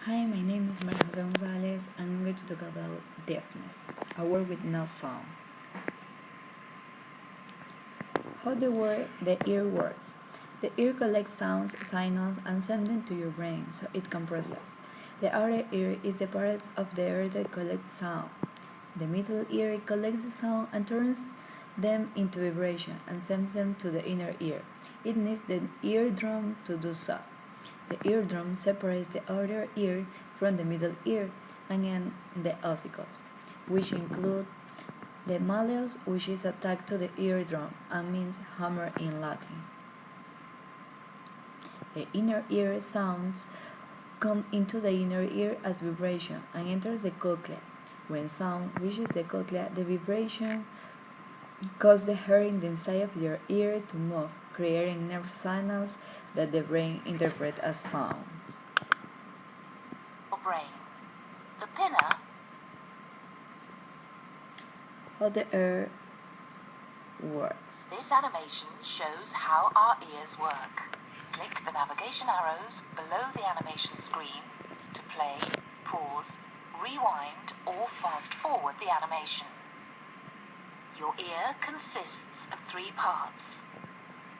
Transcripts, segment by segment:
Hi, my name is María Gonzales, and I'm going to talk about deafness, a word with no sound. How the ear works. The ear collects sounds, signals, and sends them to your brain so it can process. The outer ear is the part of the ear that collects sound. The middle ear collects the sound and turns them into vibration and sends them to the inner ear. It needs the eardrum to do so. The eardrum separates the outer ear from the middle ear and the ossicles, which include the malleus, which is attached to the eardrum and means hammer in Latin. The inner ear sounds come into the inner ear as vibration and enters the cochlea. When sound reaches the cochlea, the vibration causes the hair in the inside of your ear to move, creating nerve signals that the brain interprets as sound. Brain. The pinner. How the ear works. This animation shows how our ears work. Click the navigation arrows below the animation screen to play, pause, rewind, or fast forward the animation. Your ear consists of three parts: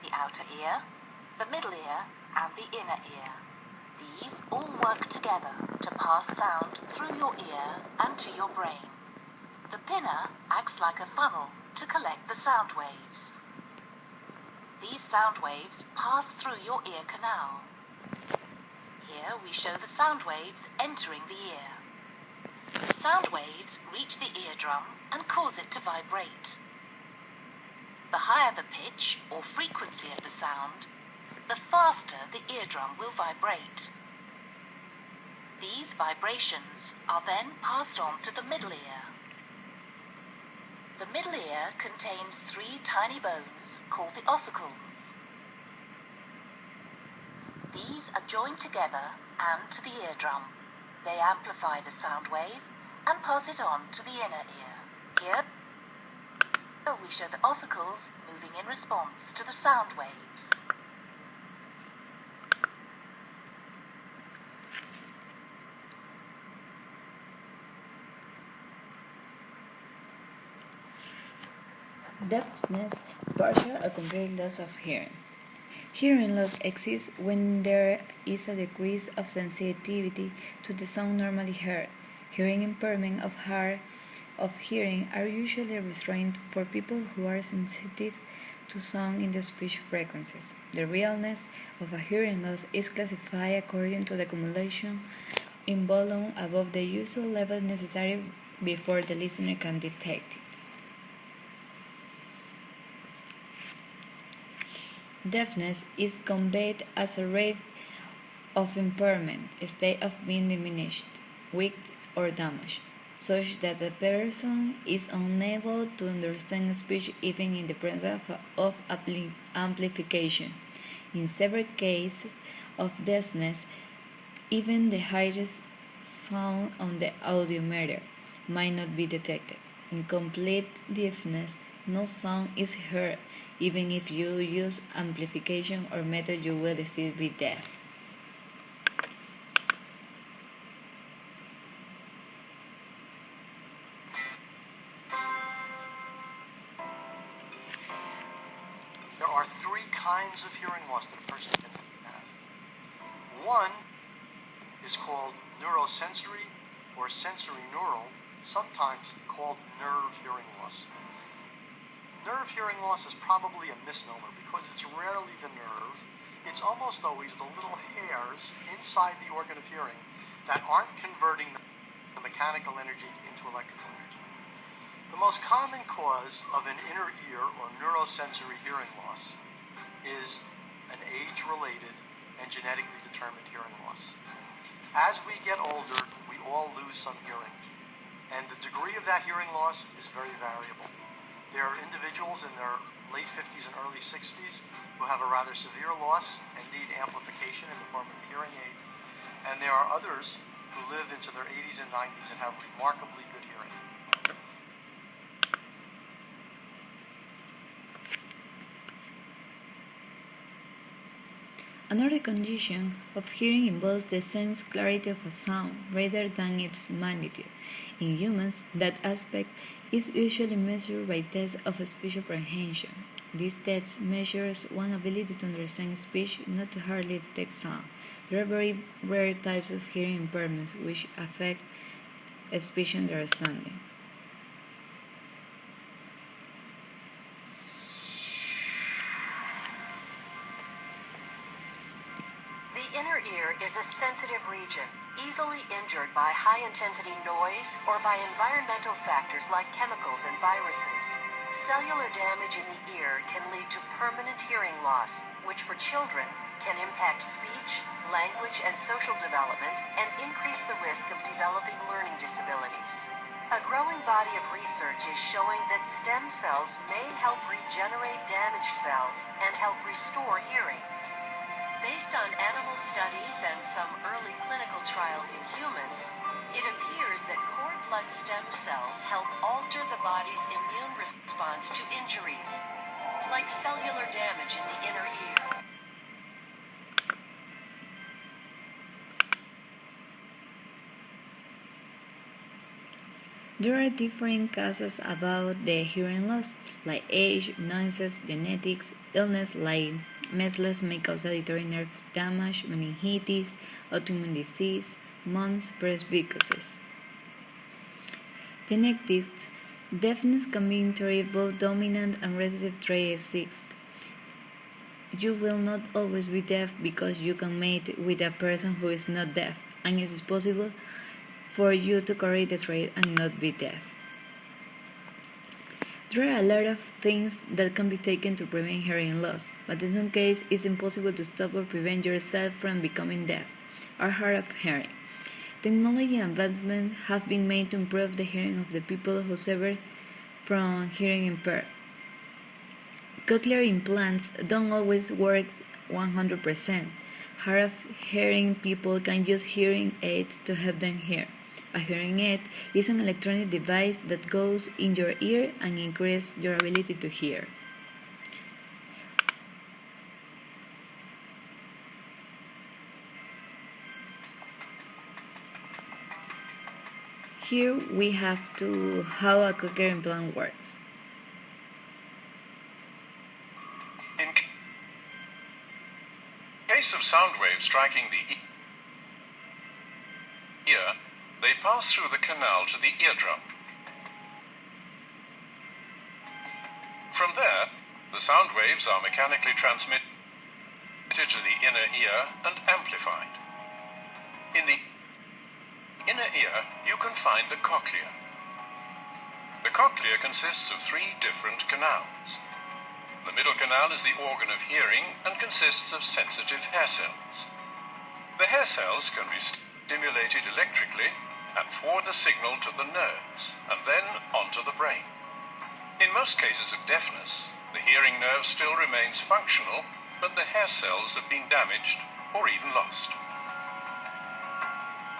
the outer ear, the middle ear, and the inner ear. These all work together to pass sound through your ear and to your brain. The pinner acts like a funnel to collect the sound waves. These sound waves pass through your ear canal. Here we show the sound waves entering the ear. The sound waves reach the eardrum and cause it to vibrate. The higher the pitch or frequency of the sound, the faster the eardrum will vibrate. These vibrations are then passed on to the middle ear. The middle ear contains three tiny bones called the ossicles. These are joined together and to the eardrum. They amplify the sound wave and pass it on to the inner ear. Here we show the ossicles moving in response to the sound waves. Deafness, partial or complete loss of hearing. Hearing loss exists when there is a decrease of sensitivity to the sound normally heard. Hearing impairment of hard of hearing are usually restrained for people who are sensitive to sound in the speech frequencies. The realness of a hearing loss is classified according to the accumulation in volume above the usual level necessary before the listener can detect it. Deafness is conveyed as a rate of impairment, a state of being diminished, weakened, or damaged, such that the person is unable to understand speech even in the presence of amplification. In several cases of deafness, even the highest sound on the audiometer might not be detected. In complete deafness, no sound is heard. Even if you use amplification or method, you will still be deaf. There are three kinds of hearing loss that a person can have. One is called neurosensory or sensory neural, sometimes called nerve hearing loss. Nerve hearing loss is probably a misnomer because it's rarely the nerve. It's almost always the little hairs inside the organ of hearing that aren't converting the mechanical energy into electrical energy. The most common cause of an inner ear or neurosensory hearing loss is an age-related and genetically determined hearing loss. As we get older, we all lose some hearing, and the degree of that hearing loss is very variable. There are individuals in their late 50s and early 60s who have a rather severe loss and need amplification in the form of a hearing aid. And there are others who live into their 80s and 90s and have remarkably good hearing. Another condition of hearing involves the sense clarity of a sound rather than its magnitude. In humans, that aspect is usually measured by tests of speech apprehension. These tests measures one's ability to understand speech, not to hardly detect sound. There are very rare types of hearing impairments which affect speech understanding. The inner ear is a sensitive region, easily injured by high-intensity noise or by environmental factors like chemicals and viruses. Cellular damage in the ear can lead to permanent hearing loss, which for children can impact speech, language, and social development and increase the risk of developing learning disabilities. A growing body of research is showing that stem cells may help regenerate damaged cells and help restore hearing. Based on animal studies and some early clinical trials in humans, it appears that cord blood stem cells help alter the body's immune response to injuries, like cellular damage in the inner ear. There are different causes about the hearing loss, like age, noises, genetics, illness like measles may cause auditory nerve damage, meningitis, autoimmune disease, mumps, presbycusis. Genetics. Deafness can be inherited both dominant and recessive trait exist. You will not always be deaf because you can mate with a person who is not deaf, and it is possible for you to carry the trait and not be deaf. There are a lot of things that can be taken to prevent hearing loss, but in some cases it's impossible to stop or prevent yourself from becoming deaf or hard of hearing. Technology and advancements have been made to improve the hearing of the people who suffer from hearing impaired. Cochlear implants don't always work 100%. Hard of hearing people can use hearing aids to help them hear. A hearing aid is an electronic device that goes in your ear and increases your ability to hear. Here we have how a cochlear implant works. In case of sound waves striking the ear, they pass through the canal to the eardrum. From there, the sound waves are mechanically transmitted to the inner ear and amplified. In the inner ear, you can find the cochlea. The cochlea consists of 3 different canals. The middle canal is the organ of hearing and consists of sensitive hair cells. The hair cells can be stimulated electrically and forward the signal to the nerves and then onto the brain. In most cases of deafness, the hearing nerve still remains functional, but the hair cells have been damaged or even lost.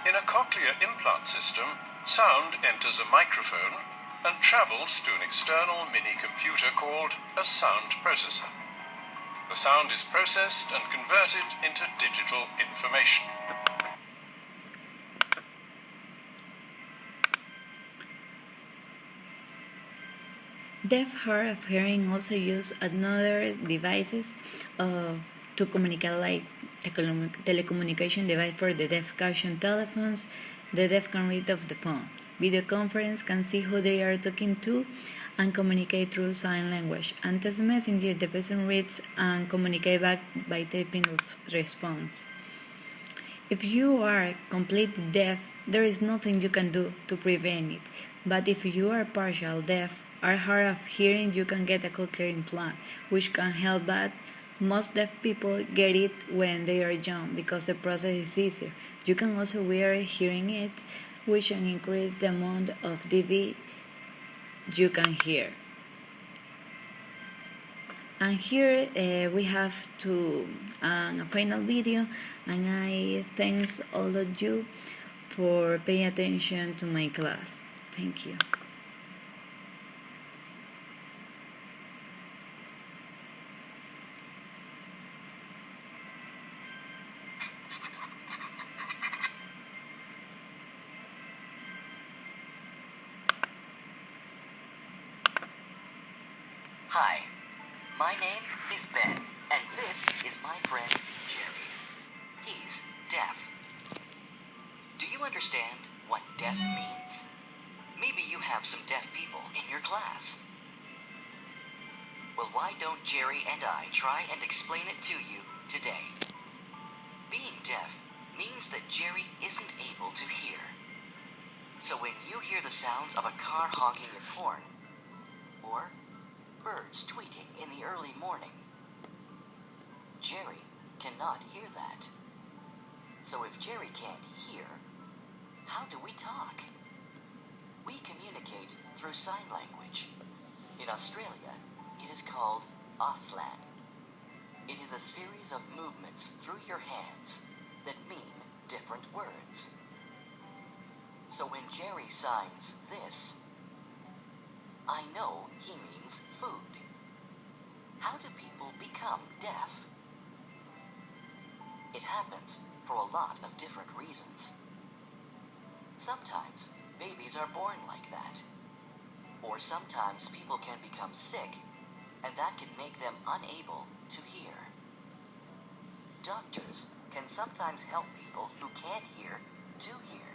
In a cochlear implant system, sound enters a microphone and travels to an external mini-computer called a sound processor. The sound is processed and converted into digital information. Deaf hard of hearing also use another devices to communicate, like telecommunication device for the deaf caution telephones. The deaf can read off the phone. Video conference can see who they are talking to and communicate through sign language. And text messenger, the person reads and communicate back by typing response. If you are completely deaf, there is nothing you can do to prevent it. But if you are partial deaf or hard of hearing, you can get a cochlear implant, which can help, but most deaf people get it when they are young because the process is easier. You can also wear hearing aids, which can increase the amount of dB you can hear. And here we have a final video, and I thanks all of you for paying attention to my class. Thank you. Hi, my name is Ben, and this is my friend Jerry. He's deaf. Do you understand what deaf means? Maybe you have some deaf people in your class. Well, why don't Jerry and I try and explain it to you today? Being deaf means that Jerry isn't able to hear. So when you hear the sounds of a car honking its horn, or birds tweeting in the early morning, Jerry cannot hear that. So if Jerry can't hear, how do we talk? We communicate through sign language. In Australia, it is called Auslan. It is a series of movements through your hands that mean different words. So when Jerry signs this, I know he means food. How do people become deaf? It happens for a lot of different reasons. Sometimes babies are born like that. Or sometimes people can become sick, and that can make them unable to hear. Doctors can sometimes help people who can't hear to hear.